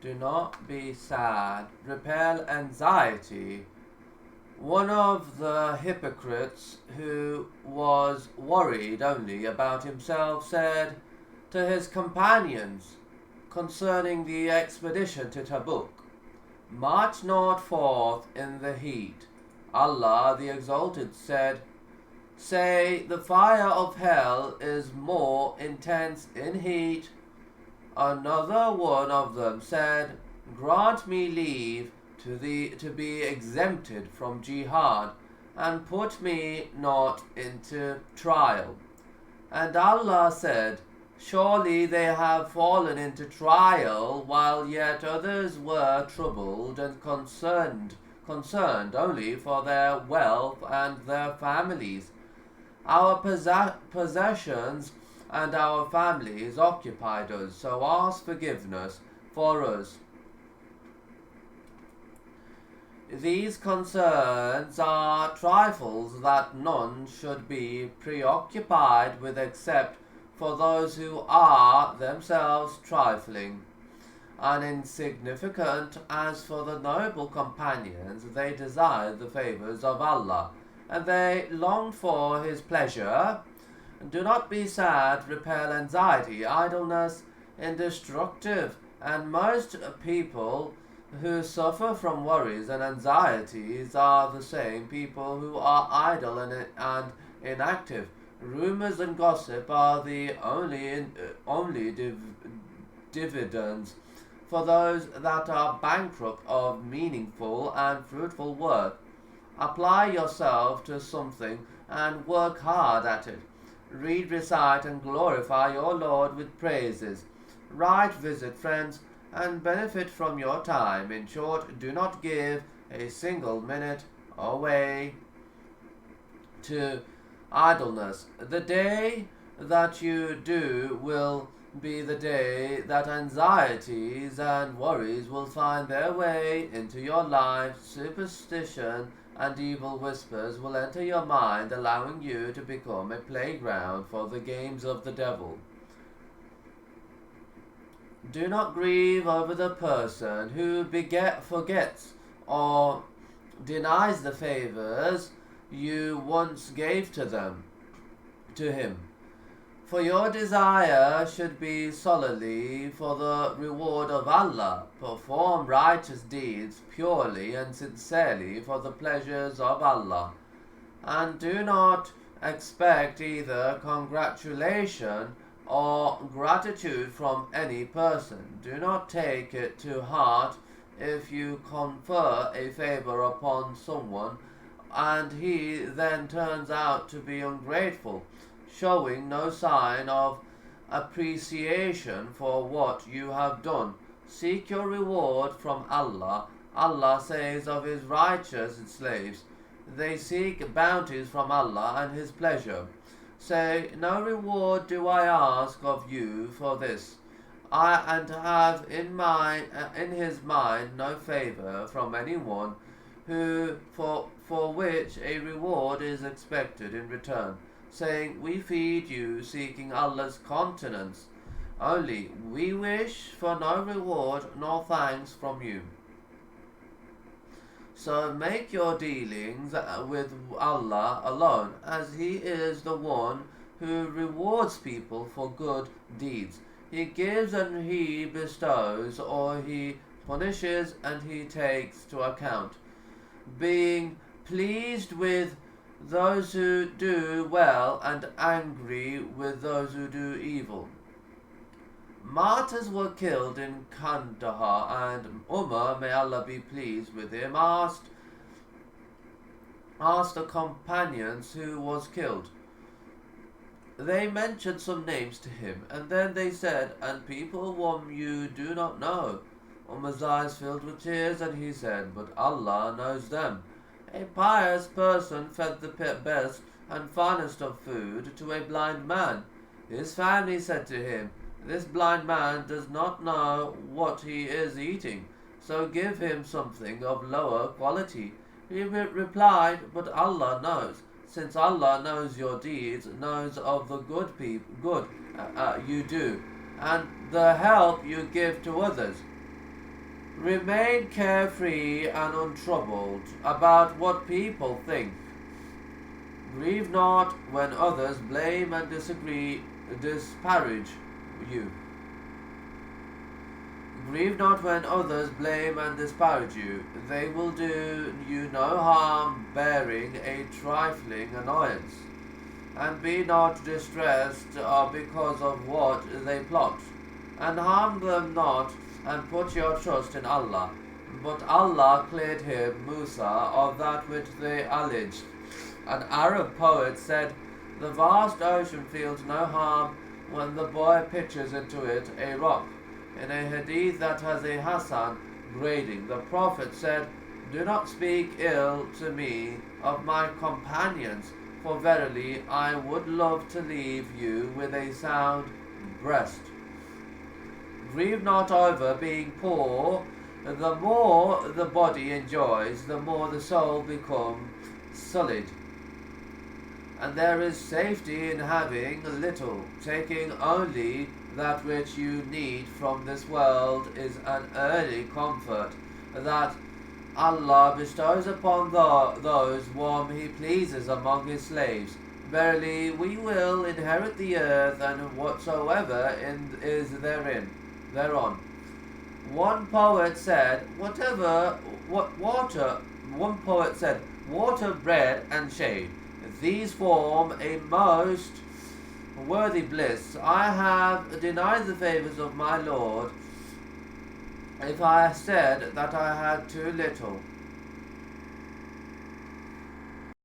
Do not be sad. Repel anxiety. One of the hypocrites, who was worried only about himself, said to his companions concerning the expedition to Tabuk, "March not forth in the heat." Allah the Exalted said, "Say, the fire of hell is more intense in heat." Another one of them said, "Grant me leave to be exempted from jihad, and put me not into trial." And Allah said, "Surely they have fallen into trial, while yet others were troubled and concerned only for their wealth and their families. Our possessions and our families occupied us, so ask forgiveness for us." These concerns are trifles that none should be preoccupied with except for those who are themselves trifling and insignificant. As for the noble companions, they desired the favors of Allah, and they longed for His pleasure. Do not be sad, repel anxiety, idleness, indestructive, and most people who suffer from worries and anxieties are the same people who are idle and inactive. Rumors and gossip are the only dividends for those that are bankrupt of meaningful and fruitful work. Apply yourself to something and work hard at it. Read, recite, and glorify your Lord with praises. Write, visit friends, and benefit from your time. In short, do not give a single minute away to idleness. The day that you do will be the day that anxieties and worries will find their way into your life. Superstition and evil whispers will enter your mind, allowing you to become a playground for the games of the devil. Do not grieve over the person who forgets or denies the favors you once gave to him. For your desire should be solely for the reward of Allah. Perform righteous deeds purely and sincerely for the pleasures of Allah, and do not expect either congratulation or gratitude from any person. Do not take it to heart if you confer a favor upon someone and he then turns out to be ungrateful, showing no sign of appreciation for what you have done. Seek your reward from Allah. Allah says of His righteous slaves, they seek bounties from Allah and His pleasure. Say, no reward do I ask of you for this. And have in His mind no favor from anyone who for which a reward is expected in return, saying, we feed you, seeking Allah's countenance. Only we wish for no reward nor thanks from you. So make your dealings with Allah alone, as He is the one who rewards people for good deeds. He gives and He bestows, or He punishes and He takes to account, being pleased with those who do well and angry with those who do evil. Martyrs were killed in Kandahar, and Umar, may Allah be pleased with him, asked the companions who was killed. They mentioned some names to him, and then they said, and people whom you do not know. Umar's eyes filled with tears, and he said, but Allah knows them. A pious person fed the best and finest of food to a blind man. His family said to him, this blind man does not know what he is eating, so give him something of lower quality. He replied, but Allah knows. Since Allah knows your deeds, knows of the good you do, and the help you give to others. Remain carefree and untroubled about what people think. Grieve not when others blame and disparage you. Grieve not when others blame and disparage you. They will do you no harm, bearing a trifling annoyance. And be not distressed because of what they plot. And harm them not, and put your trust in Allah. But Allah cleared him, Musa, of that which they alleged. An Arab poet said, "The vast ocean feels no harm when the boy pitches into it a rock." In a hadith that has a Hasan grading, the Prophet said, "Do not speak ill to me of my companions, for verily I would love to leave you with a sound breast." Grieve not over being poor. The more the body enjoys, the more the soul becomes sullied. And there is safety in having little. Taking only that which you need from this world is an early comfort that Allah bestows upon those whom He pleases among His slaves. Verily, we will inherit the earth and whatsoever is thereon. One poet said, water, bread, and shade. These form a most worthy bliss. I have denied the favours of my Lord if I said that I had too little.